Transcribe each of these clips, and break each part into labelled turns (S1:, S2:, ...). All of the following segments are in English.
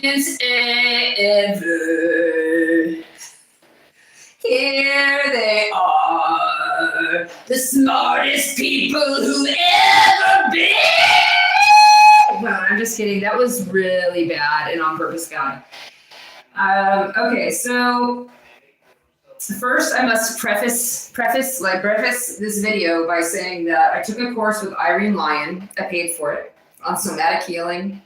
S1: since ever. Here they are, the smartest people who've ever been. No, I'm just kidding. That was really bad and on purpose, God. Okay, so first I must preface this video by saying that I took a course with Irene Lyon. I paid for it on somatic healing.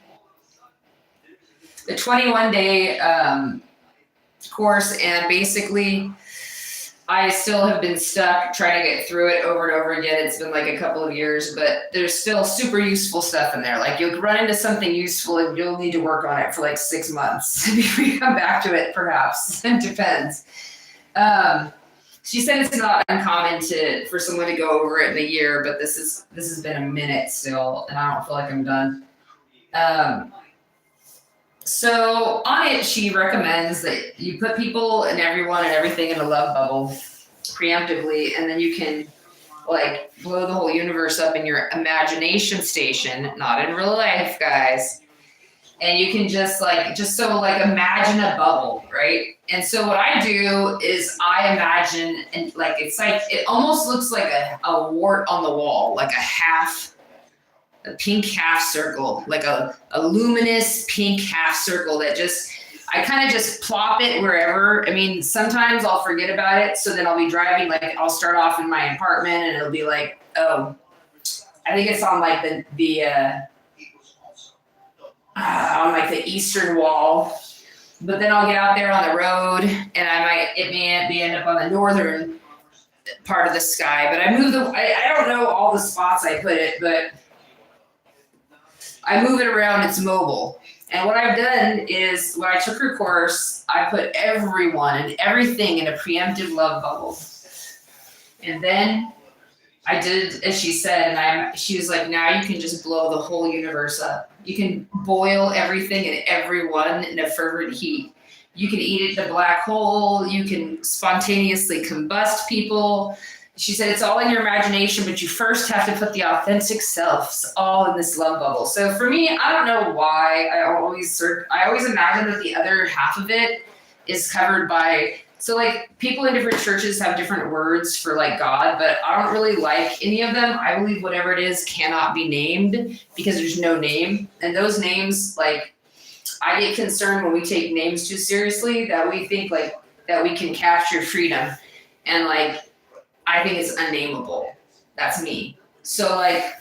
S1: A 21-day course, and basically I still have been stuck trying to get through it over and over again. It's been like a couple of years, but there's still super useful stuff in there. Like you'll run into something useful and you'll need to work on it for like 6 months before you come back to it, perhaps. It depends. She said it's not uncommon for someone to go over it in a year, but this has been a minute still, and I don't feel like I'm done. So on it, she recommends that you put people and everyone and everything in a love bubble preemptively, and then you can like blow the whole universe up in your imagination station, not in real life, guys. And you can just imagine a bubble, right? And so what I do is I imagine, and like it almost looks like a wart on the wall, like a pink half circle, like a luminous pink half circle that I kind of just plop it wherever. I mean, sometimes I'll forget about it. So then I'll be driving, like I'll start off in my apartment and it'll be like, oh, I think it's on like on like the eastern wall. But then I'll get out there on the road and it may end up on the northern part of the sky. But I don't know all the spots I put it, but I move it around, it's mobile. And what I've done is, when I took her course, I put everyone and everything in a preemptive love bubble. And then I did as she said, and she was like, now you can just blow the whole universe up. You can boil everything and everyone in a fervent heat. You can eat it in a black hole. You can spontaneously combust people. She said it's all in your imagination, but you first have to put the authentic selves all in this love bubble. So for me, I don't know why I always imagine that the other half of it is covered by, so like people in different churches have different words for like God, but I don't really like any of them. I believe whatever it is cannot be named because there's no name. And those names, like I get concerned when we take names too seriously that we think like that we can capture freedom. And like, I think it's unnameable. That's me. So like,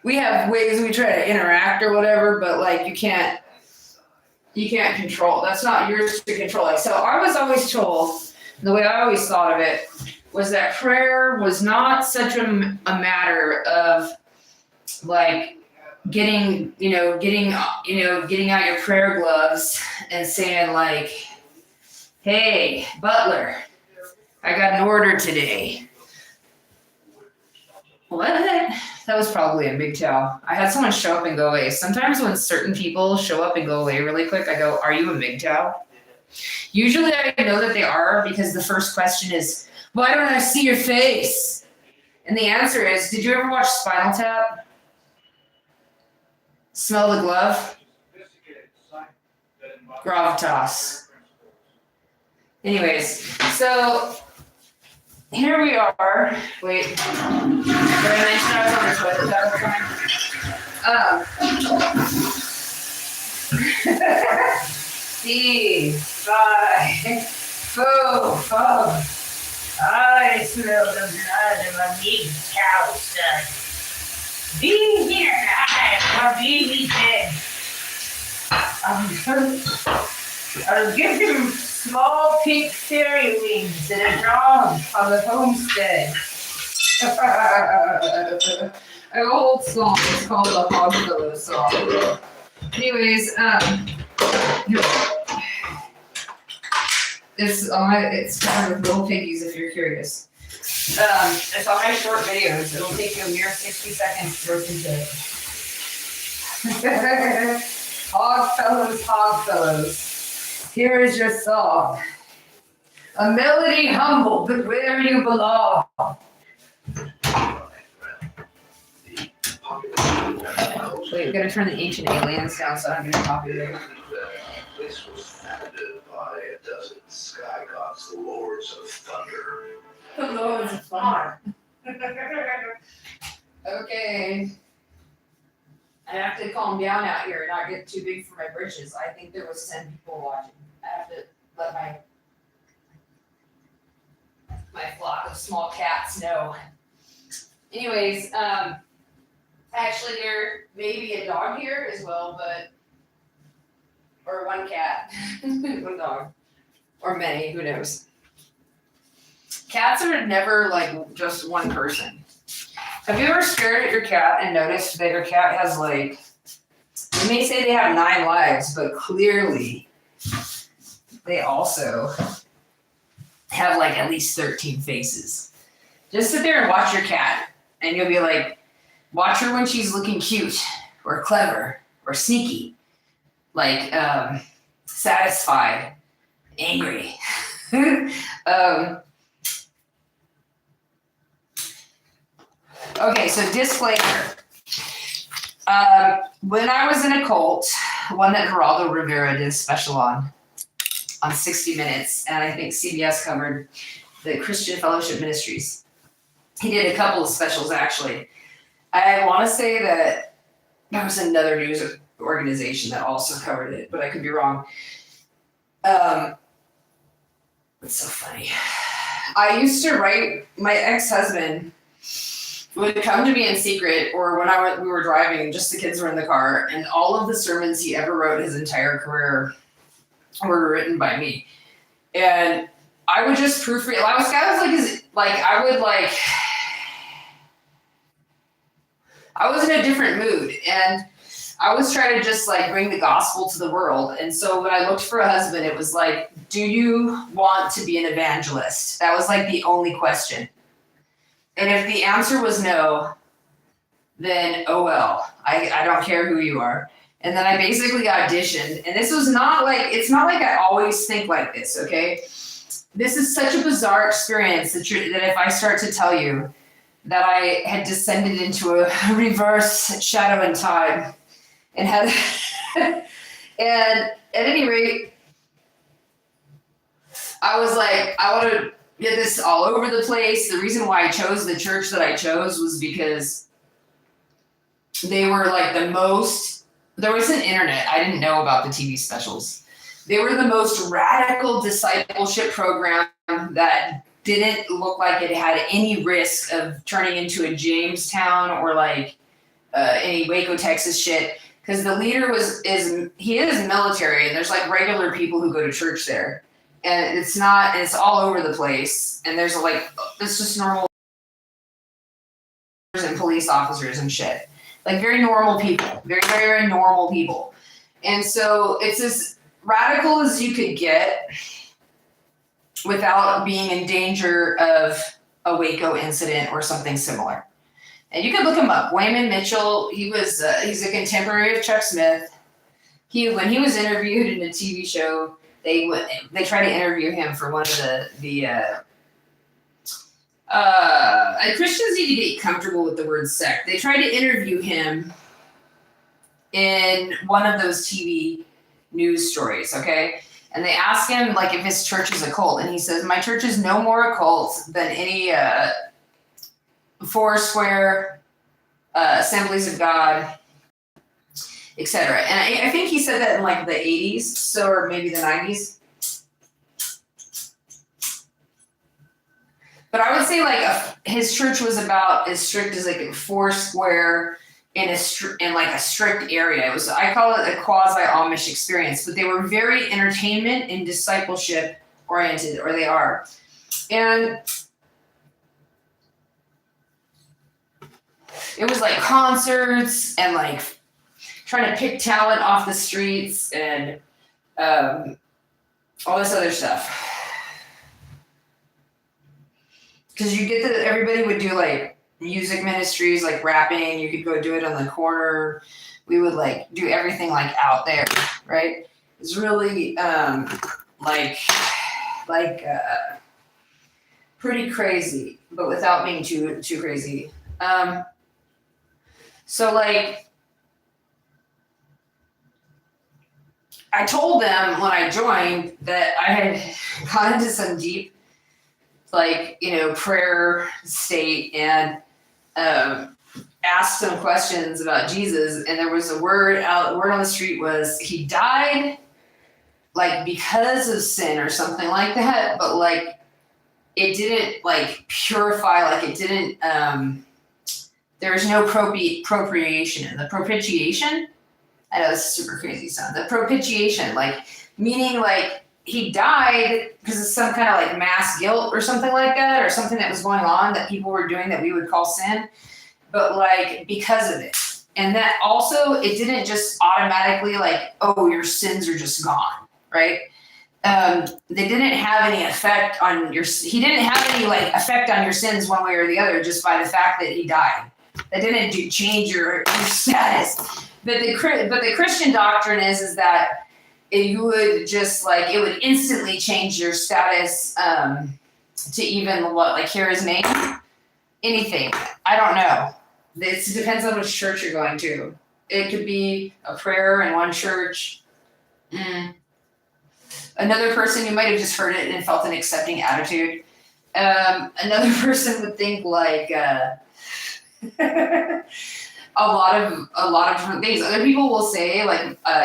S1: we have ways we try to interact or whatever, but like you can't control. That's not yours to control. Like, so I was always told, the way I always thought of it was that prayer was not such a matter of like getting out your prayer gloves and saying like, hey, butler, I got an order today. What? That was probably a MGTOW. I had someone show up and go away. Sometimes when certain people show up and go away really quick, I go, are you a MGTOW? Usually I know that they are because the first question is, why don't I see your face? And the answer is, did you ever watch Spinal Tap? Smell the glove? Gravitas. Anyways, so here we are. Wait, did I mention I was on the toilet that time? C, 5, 4, 5. I smell the blood of a big cow son. Be here, I am a baby dead. I'll give him small pink fairy wings and a dog on the homestead. I have a whole song. It's called the Hogfellow song. Anyways, it's covered with little piggies if you're curious. It's on my short videos. It'll take you a mere 60 seconds to listen to it. Hogfellows. Here is your song. A melody humble, but where you belong. Wait, we gotta turn the Ancient Aliens down so I don't get copyright.
S2: This was founded by a dozen sky gods, the lords of thunder.
S1: The Lords of Thunder. Okay. I have to calm down out here and not get too big for my britches. I think there was 10 people watching. I have to let my flock of small cats know. Anyways, actually there may be a dog here as well, or one cat, one dog, or many, who knows. Cats are never like just one person. Have you ever stared at your cat and noticed that your cat has like, you may say they have 9 lives, but clearly they also have like at least 13 faces. Just sit there and watch your cat and you'll be like, watch her when she's looking cute or clever or sneaky, like satisfied, angry. Okay, so disclaimer. When I was in a cult, one that Geraldo Rivera did a special on 60 Minutes, and I think CBS covered the Christian Fellowship Ministries. He did a couple of specials, actually. I want to say that there was another news organization that also covered it, but I could be wrong. It's so funny. I used to write, my ex-husband would come to me in secret, or when we were driving, just the kids were in the car, and all of the sermons he ever wrote his entire career were written by me. And I would just proofread. I was in a different mood, and I was trying to just like bring the gospel to the world. And so when I looked for a husband, it was like, do you want to be an evangelist? That was like the only question. And if the answer was no, then oh well, I don't care who you are. And then I basically auditioned. And this was not like, it's not like I always think like this, okay? This is such a bizarre experience that if I start to tell you that I had descended into a reverse shadow in time and had, and at any rate, I was like, I want to get this all over the place. The reason why I chose the church that I chose was because they were like the most, there was an internet. I didn't know about the TV specials. They were the most radical discipleship program that didn't look like it had any risk of turning into a Jamestown or like any Waco, Texas shit. Because the leader is military, and there's like regular people who go to church there. And it's all over the place. And there's like, it's just normal and police officers and shit. Like very normal people, very, very, very normal people. And so it's as radical as you could get without being in danger of a Waco incident or something similar. And you can look him up. Wayman Mitchell, he's a contemporary of Chuck Smith. When he was interviewed in a TV show, they tried to interview him for one of the Christians need to get comfortable with the word sect. They tried to interview him in one of those TV news stories, okay? And they asked him like if his church is a cult, and he says, "My church is no more a cult than any Foursquare, Assemblies of God, etc." And I think he said that in like the 80s, or maybe the 90s. But I would say like his church was about as strict as like a Foursquare in like a strict area. I call it a quasi Amish experience, but they were very entertainment and discipleship oriented, or they are. And it was like concerts and like trying to pick talent off the streets and all this other stuff. Because everybody would do like music ministries, like rapping. You could go do it on the corner. We would like do everything like out there, right? It's really pretty crazy, but without being too crazy. So like I told them when I joined that I had gone into some deep, prayer state and asked some questions about Jesus. And there was a word on the street was he died because of sin or something like that, but it didn't purify, it didn't, there was no propitiation. And the propitiation, I know this is super crazy sound. The propitiation, meaning he died because of some kind of mass guilt or something like that, or something that was going on that people were doing that we would call sin, but because of it. And that also, it didn't just automatically oh, your sins are just gone, right? They didn't have any effect on he didn't have any effect on your sins one way or the other just by the fact that he died. That didn't change your status. But the Christian doctrine is that you would just it would instantly change your status to even hear his name, anything. I don't know. It depends on which church you're going to. It could be a prayer in one church. Another person, you might have just heard it and felt an accepting attitude. Another person would think a lot of different things. Other people will say,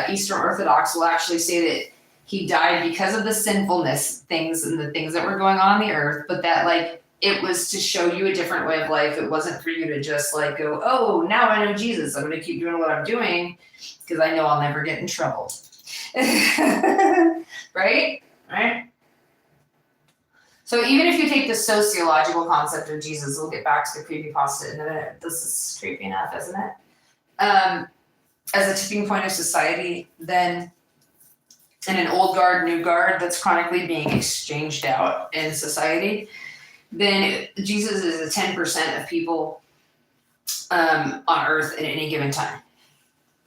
S1: Eastern Orthodox will actually say that he died because of the sinfulness things and the things that were going on the earth, but that it was to show you a different way of life. It wasn't for you to just go, oh, now I know Jesus. I'm going to keep doing what I'm doing because I know I'll never get in trouble. Right? So even if you take the sociological concept of Jesus, we'll get back to the creepypasta in a minute. This is creepy enough, isn't it? As a tipping point of society, then in an old guard, new guard that's chronically being exchanged out in society, then Jesus is 10% of people on earth at any given time.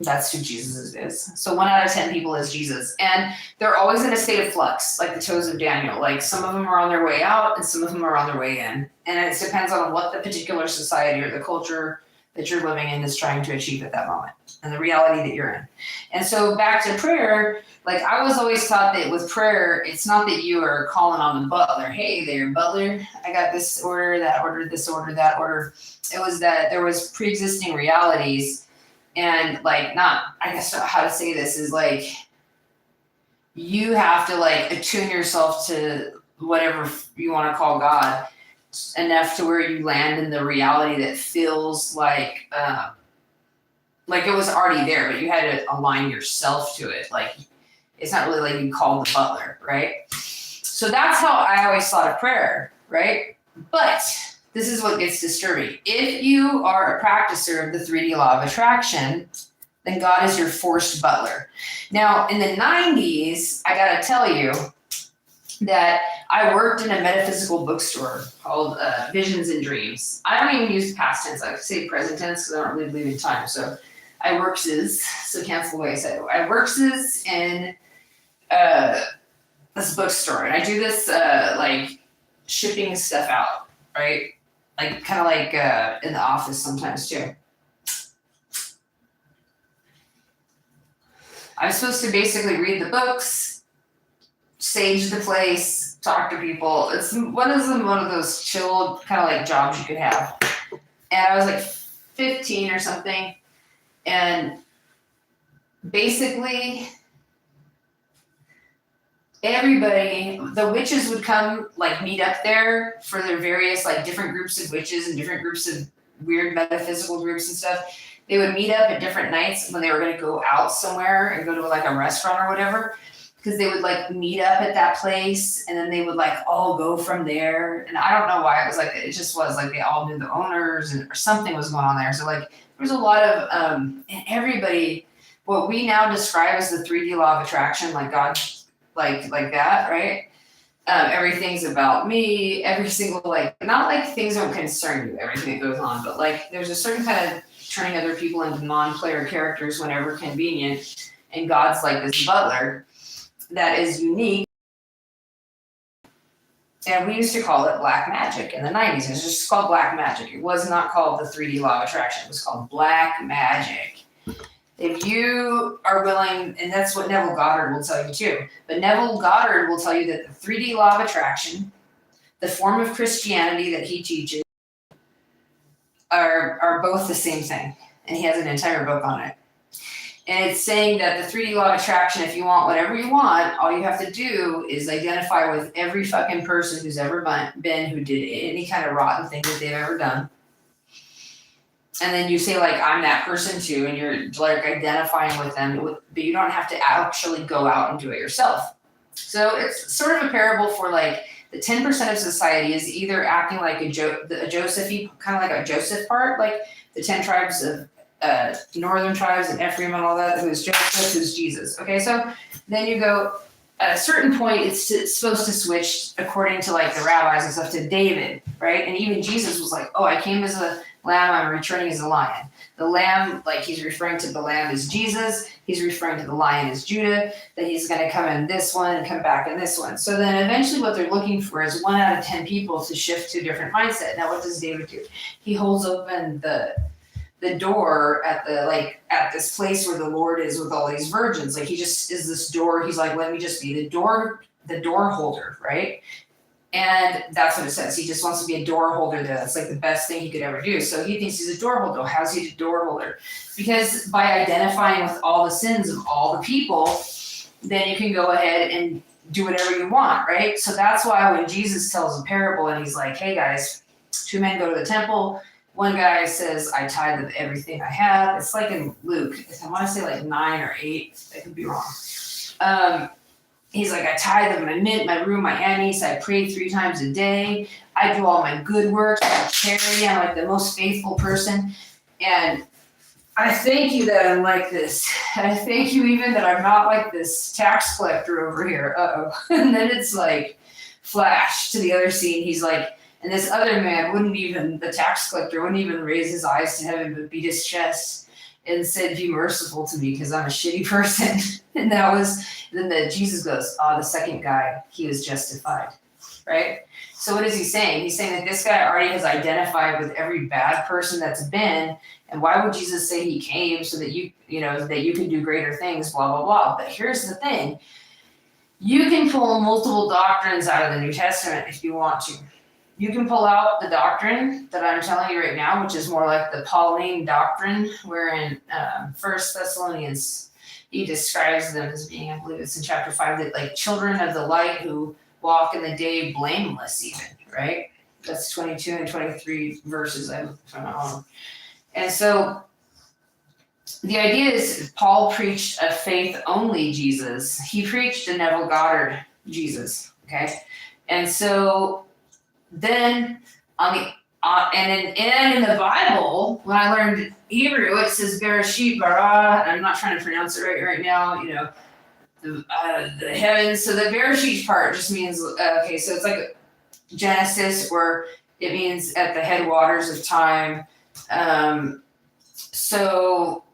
S1: That's who Jesus is. So 1 out of 10 people is Jesus. And they're always in a state of flux, like the toes of Daniel. Some of them are on their way out and some of them are on their way in. And it depends on what the particular society or the culture that you're living in is trying to achieve at that moment and the reality that you're in. And so back to prayer, I was always taught that with prayer, it's not that you are calling on the butler. Hey there, butler, I got this order, that order, this order, that order. It was that there was pre-existing realities. And not, I guess how to say this is you have to attune yourself to whatever you want to call God enough to where you land in the reality that feels like it was already there, but you had to align yourself to it. It's not really you called the butler, right? So that's how I always thought of prayer, right? But this is what gets disturbing. If you are a practicer of the 3D law of attraction, then God is your forced butler. Now, in the 90s, I got to tell you that I worked in a metaphysical bookstore called Visions and Dreams. I don't even use past tense. I say present tense because I don't really believe in time. So I workses, so cancel the way I said it. I workses in this bookstore. And I do this shipping stuff out, right? Kind of in the office sometimes too. I'm supposed to basically read the books, sage the place, talk to people. It's one of those chilled kind of jobs you could have. And I was 15 or something. And basically everybody, the witches would come meet up there for their various different groups of witches and different groups of weird metaphysical groups and stuff. They would meet up at different nights when they were going to go out somewhere and go to a restaurant or whatever, because they would meet up at that place and then they would all go from there. And I don't know why it was it just was they all knew the owners or something was going on there. So there was a lot of and everybody, what we now describe as the 3D law of attraction, God. Like that, right? Everything's about me. Every single not things don't concern you. Everything that goes on, but there's a certain kind of turning other people into non-player characters whenever convenient, and God's this butler that is unique. And we used to call it black magic in the 90s. It was just called black magic. It was not called the 3D law of attraction. It was called black magic. If you are willing, and that's what Neville Goddard will tell you too, but Neville Goddard will tell you that the 3D law of attraction, the form of Christianity that he teaches, are both the same thing. And he has an entire book on it. And it's saying that the 3D law of attraction, if you want whatever you want, all you have to do is identify with every fucking person who's ever been who did any kind of rotten thing that they've ever done. And then you say, like, I'm that person too, and you're like identifying with them, but you don't have to actually go out and do it yourself. So it's sort of a parable for like the 10% of society is either acting like a Joseph-y, kind of like a Joseph part, like the 10 tribes of northern tribes and Ephraim and all that, who's Joseph, who's Jesus. Okay, so then you go, at a certain point, it's supposed to switch according to like the rabbis and stuff to David, right? And even Jesus was like, oh, I came as a lamb, I'm returning as a lion. The lamb, like he's referring to the lamb as Jesus, he's referring to the lion as Judah, that he's going to come in this one and come back in this one. So then eventually what they're looking for is 1 out of 10 people to shift to a different mindset. Now what does David do? He holds open the door at this place where the Lord is with all these virgins. Like he just is this door. He's like, let me just be the door holder, right? And that's what it says. He just wants to be a door holder. That's like the best thing he could ever do. So he thinks he's a door holder. How's he a door holder? Because by identifying with all the sins of all the people, then you can go ahead and do whatever you want, right? So that's why when Jesus tells a parable and he's like, hey guys, 2 men go to the temple. One guy says, I tithe of everything I have. It's like in Luke. I want to say like 9 or 8. I could be wrong. He's like, I tithe of my mint, my rue, my anise. I pray 3 times a day. I do all my good works. I charity. I'm like the most faithful person. And I thank you that I'm like this. I thank you even that I'm not like this tax collector over here. Uh-oh. And then it's like flash to the other scene. He's like, and this other man the tax collector wouldn't even raise his eyes to heaven, but beat his chest and said, be merciful to me because I'm a shitty person. And then Jesus goes, the second guy, he was justified, right? So what is he saying? He's saying that this guy already has identified with every bad person that's been, and why would Jesus say he came so that you can do greater things, blah, blah, blah. But here's the thing. You can pull multiple doctrines out of the New Testament if you want to. You can pull out the doctrine that I'm telling you right now, which is more like the Pauline doctrine, where in 1 Thessalonians, he describes them as being, I believe it's in chapter 5, that like children of the light who walk in the day blameless even, right? That's 22 and 23 verses, I'm wrong. And so the idea is Paul preached a faith-only Jesus. He preached a Neville Goddard Jesus, okay? And so then in the Bible, when I learned Hebrew, it says Bereshit bara, and I'm not trying to pronounce it right now, the heavens. So the Bereshit part just means, so it's like Genesis, where it means at the headwaters of time. So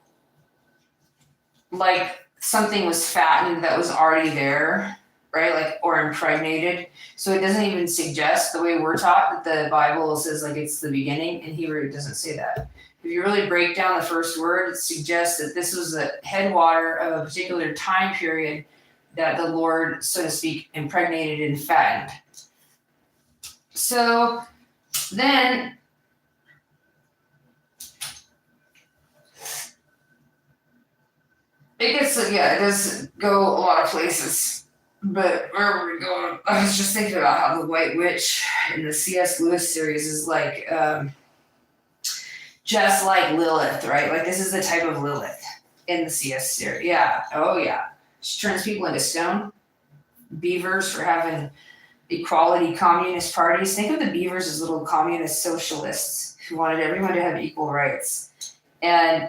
S1: like something was fattened that was already there, right? Like, or impregnated. So it doesn't even suggest the way we're taught that the Bible says like it's the beginning. In Hebrew, it doesn't say that. If you really break down the first word, it suggests that this was the headwater of a particular time period that the Lord, so to speak, impregnated and fattened. So then it does go a lot of places. But where are we going? I was just thinking about how the White Witch in the C.S. Lewis series is like, just like Lilith, right? Like this is the type of Lilith in the C.S. series. Yeah. Oh yeah. She turns people into stone. Beavers for having equality communist parties. Think of the beavers as little communist socialists who wanted everyone to have equal rights. And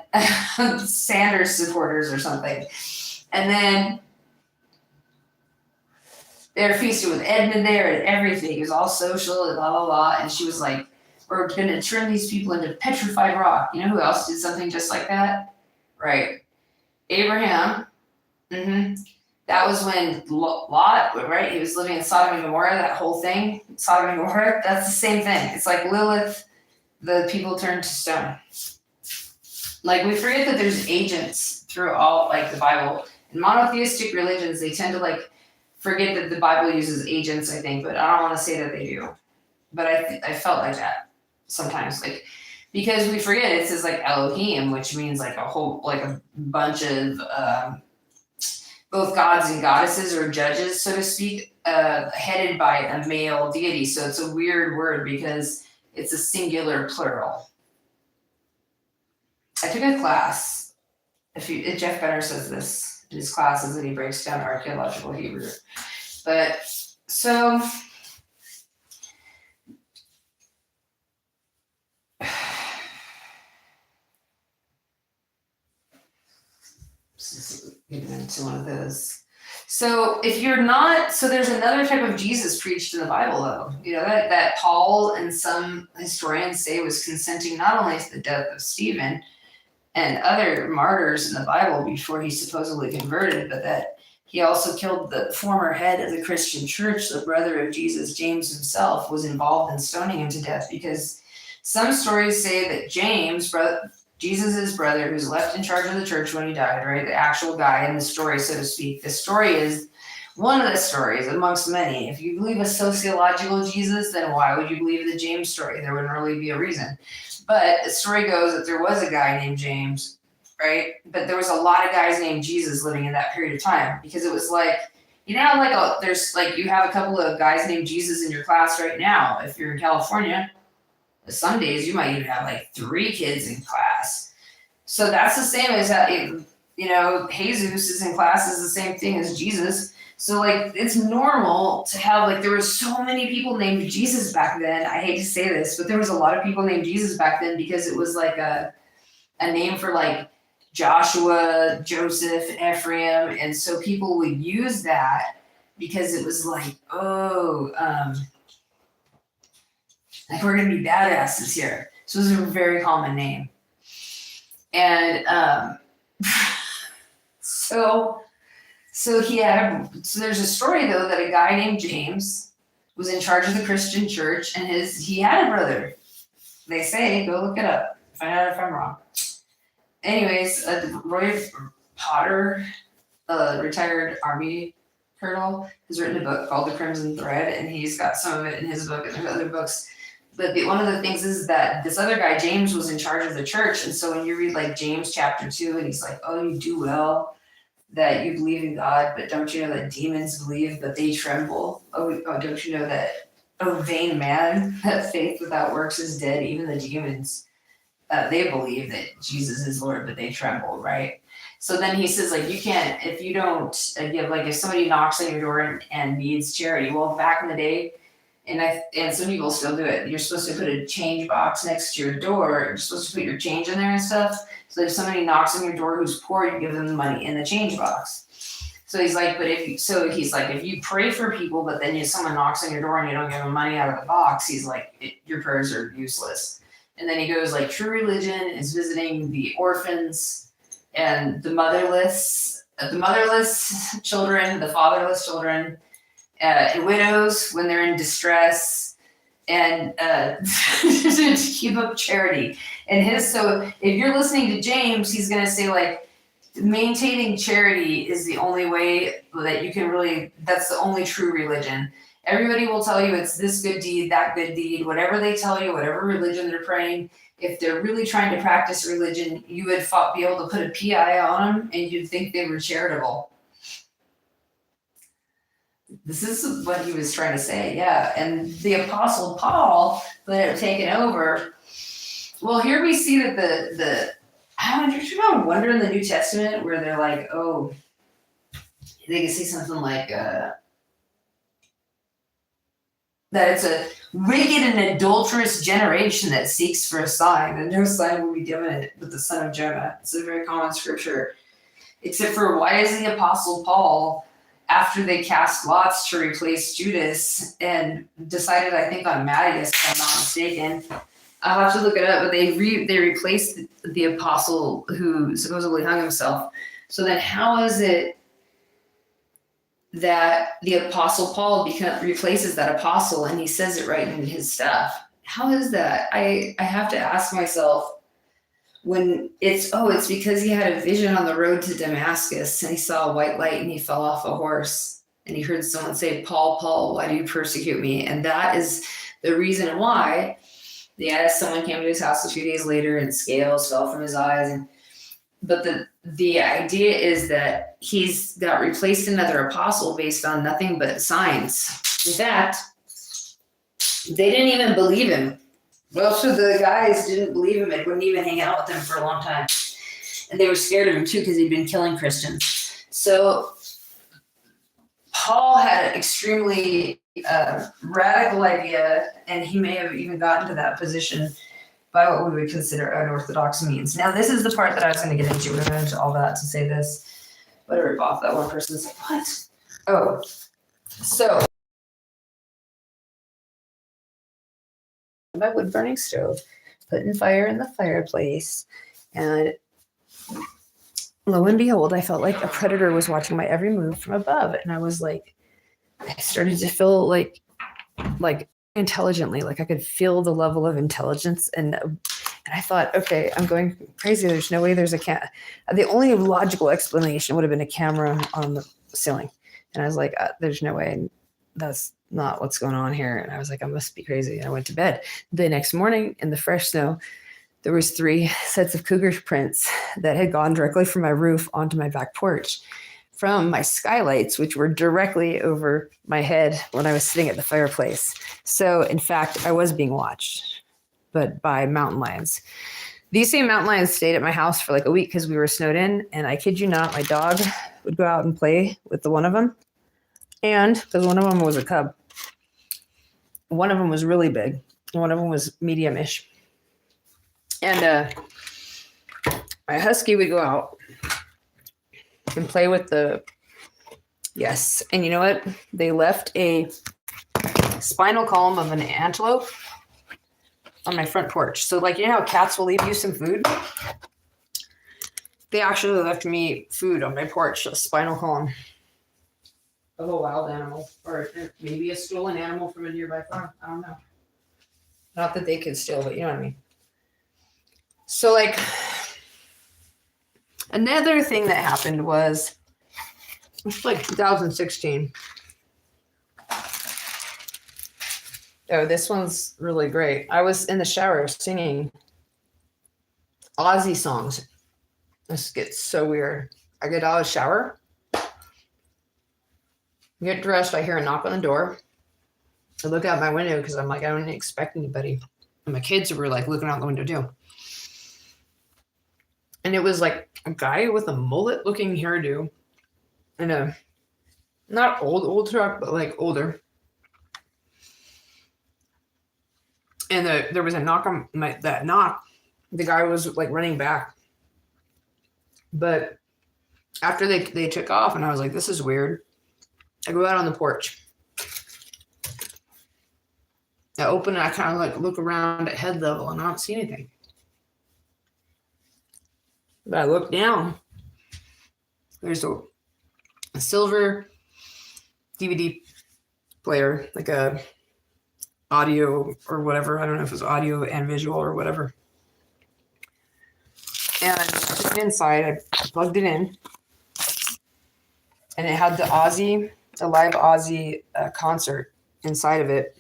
S1: Sanders supporters or something. And then they were feasted with Edmund there and everything. It was all social and blah, blah, blah. And she was like, we're going to turn these people into petrified rock. You know who else did something just like that? Right. Abraham. Mm-hmm. That was when Lot, right? He was living in Sodom and Gomorrah, that whole thing. Sodom and Gomorrah, that's the same thing. It's like Lilith, the people turned to stone. Like, we forget that there's agents through all, like, the Bible. In monotheistic religions, they tend to, like, forget that the Bible uses agents, I think, but I don't want to say that they do. But I felt like that sometimes, like, because we forget it says, like, Elohim, which means, like, a bunch of both gods and goddesses or judges, so to speak, headed by a male deity. So it's a weird word because it's a singular plural. I took a class. Jeff Benner says this in his classes, and he breaks down archaeological Hebrew. But so get into one of those. So if you're not, so there's another type of Jesus preached in the Bible, though. You know, that Paul and some historians say was consenting not only to the death of Stephen and other martyrs in the Bible before he supposedly converted, but that he also killed the former head of the Christian church, the brother of Jesus, James himself, was involved in stoning him to death, because some stories say that James, Jesus' brother, who's left in charge of the church when he died, right? The actual guy in the story, so to speak. The story is one of the stories amongst many. If you believe a sociological Jesus, then why would you believe the James story? There wouldn't really be a reason. But the story goes that there was a guy named James, right? But there was a lot of guys named Jesus living in that period of time, because it was like, you know, like there's like, you have a couple of guys named Jesus in your class right now. If you're in California, some days you might even have like 3 kids in class. So that's the same as that, you know, Jesus is in class is the same thing as Jesus. So like, it's normal to have, like, there were so many people named Jesus back then. I hate to say this, but there was a lot of people named Jesus back then because it was like a name for like Joshua, Joseph, Ephraim. And so people would use that because it was like, like, we're going to be badasses here. So this is a very common name. And so there's a story, though, that a guy named James was in charge of the Christian church, and he had a brother. They say, go look it up, find out if I'm wrong. Anyways, Roy Potter, a retired Army colonel, has written a book called The Crimson Thread, and he's got some of it in his book and there's other books. But one of the things is that this other guy, James, was in charge of the church. And so when you read like James chapter 2, and he's like, oh, you do well that you believe in God, but don't you know that demons believe, but they tremble? Oh, don't you know that, oh, vain man, that faith without works is dead. Even the demons, they believe that Jesus is Lord, but they tremble, right? So then he says, like, you can't, if you don't give, like, if somebody knocks on your door and needs charity, well, back in the day, and some people still do it, you're supposed to put a change box next to your door. You're supposed to put your change in there and stuff. So if somebody knocks on your door who's poor, you give them the money in the change box. So he's like, if you pray for people, but then someone knocks on your door and you don't give them money out of the box, he's like, your prayers are useless. And then he goes, like, true religion is visiting the orphans and the motherless children, the fatherless children, and widows when they're in distress, and to keep up charity. And so if you're listening to James, he's going to say, like, maintaining charity is the only way that you can really, that's the only true religion. Everybody will tell you it's this good deed, that good deed, whatever they tell you, whatever religion they're praying. If they're really trying to practice religion, you would be able to put a PI on them and you'd think they were charitable. This is what he was trying to say, yeah. And the Apostle Paul, that had taken over. Well, here we see that there's no wonder in the New Testament where they're like, oh, they can say something like that it's a wicked and adulterous generation that seeks for a sign, and no sign will be given it but the son of Jonah. It's a very common scripture. Except for, why is the Apostle Paul, after they cast lots to replace Judas and decided, I think, on Matthias, if I'm not mistaken. I'll have to look it up, but they replaced the apostle who supposedly hung himself. So then how is it that the Apostle Paul replaces that apostle, and he says it right in his stuff? How is that? I have to ask myself, when it's because he had a vision on the road to Damascus and he saw a white light and he fell off a horse and he heard someone say, Paul, Paul, why do you persecute me? And that is the reason why. Someone came to his house a few days later and scales fell from his eyes. But the idea is that he's got replaced another apostle based on nothing but signs. In fact, they didn't even believe him. Most of the guys didn't believe him and wouldn't even hang out with him for a long time. And they were scared of him too because he'd been killing Christians. So Paul had an extremely radical idea, and he may have even gotten to that position by what we would consider unorthodox means. Now, this is the part that I was going to get into. We're going to go into all that to say this. But I rip off that one person said, what? Oh, so my wood burning stove, putting fire in the fireplace, and lo and behold, I felt like a predator was watching my every move from above. And I was like, I started to feel like intelligently, like I could feel the level of intelligence. And I thought, okay, I'm going crazy. There's no way there's a cat. The only logical explanation would have been a camera on the ceiling. And I was like, there's no way. That's not what's going on here. And I was like, I must be crazy. And I went to bed. The next morning in the fresh snow, there was 3 sets of cougar prints that had gone directly from my roof onto my back porch from my skylights, which were directly over my head when I was sitting at the fireplace. So in fact, I was being watched, but by mountain lions. These same mountain lions stayed at my house for like a week because we were snowed in. And I kid you not, my dog would go out and play with the one of them. And because one of them was a cub, one of them was really big. One of them was medium-ish. And my husky would go out and play with yes. And you know what? They left a spinal column of an antelope on my front porch. So like, you know how cats will leave you some food? They actually left me food on my porch, a spinal column of a wild animal, or maybe a stolen animal from a nearby farm. I don't know. Not that they could steal, but you know what I mean. So like, another thing that happened was, it's like 2016. Oh, this one's really great. I was in the shower singing Ozzy songs. This gets so weird. I get out of the shower, get dressed, I hear a knock on the door. I look out my window because I'm like, I don't expect anybody. And my kids were like looking out the window too. And it was like a guy with a mullet looking hairdo and a not old truck, but like older. And there was a knock on that knock. The guy was like running back. But after they took off, and I was like, this is weird. I go out on the porch. I open it, I kind of like look around at head level and I don't see anything. But I look down. There's a silver DVD player, like a audio or whatever. I don't know if it was audio and visual or whatever. And I took it inside, I plugged it in. And it had the live Ozzy concert inside of it.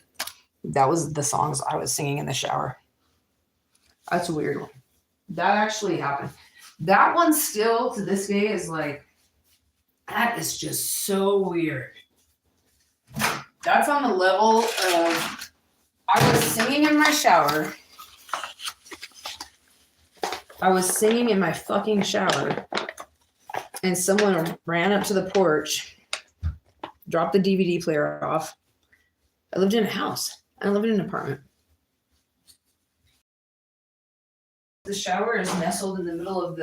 S1: That was the songs I was singing in the shower. That's a weird one. That actually happened. That one still to this day is like, that is just so weird. That's on the level of, I was singing in my shower. I was singing in my fucking shower. And someone ran up to the porch, dropped the DVD player off. I lived in a house. I lived in an apartment. The shower is nestled in the middle of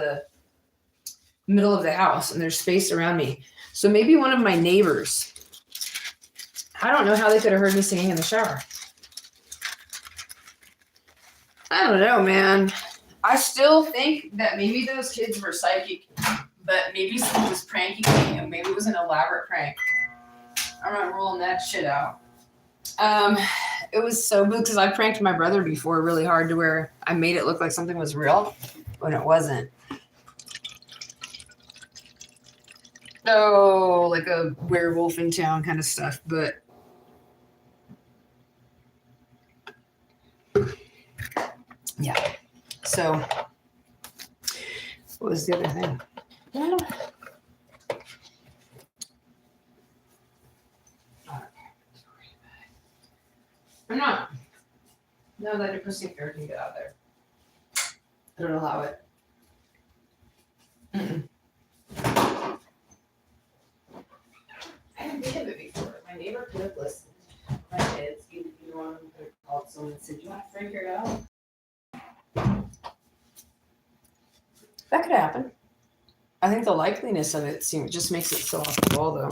S1: the house, and there's space around me. So maybe one of my neighbors, I don't know how they could have heard me singing in the shower. I don't know, man. I still think that maybe those kids were psychic, but maybe someone was pranking me, and maybe it was an elaborate prank. I'm not rolling that shit out. It was so good because I pranked my brother before really hard to where I made it look like something was real. when it wasn't. Oh, like a werewolf in town kind of stuff, but yeah. So what was the other thing? Well, I'm not. No, that depressing air can get out of there. I don't allow it. Mm-mm. I haven't been of it before. My neighbor could have listened. My kids, either one of them could have called someone and said, "You want to figure it out?" That could happen. I think the likeliness of it just makes it so off the wall, though.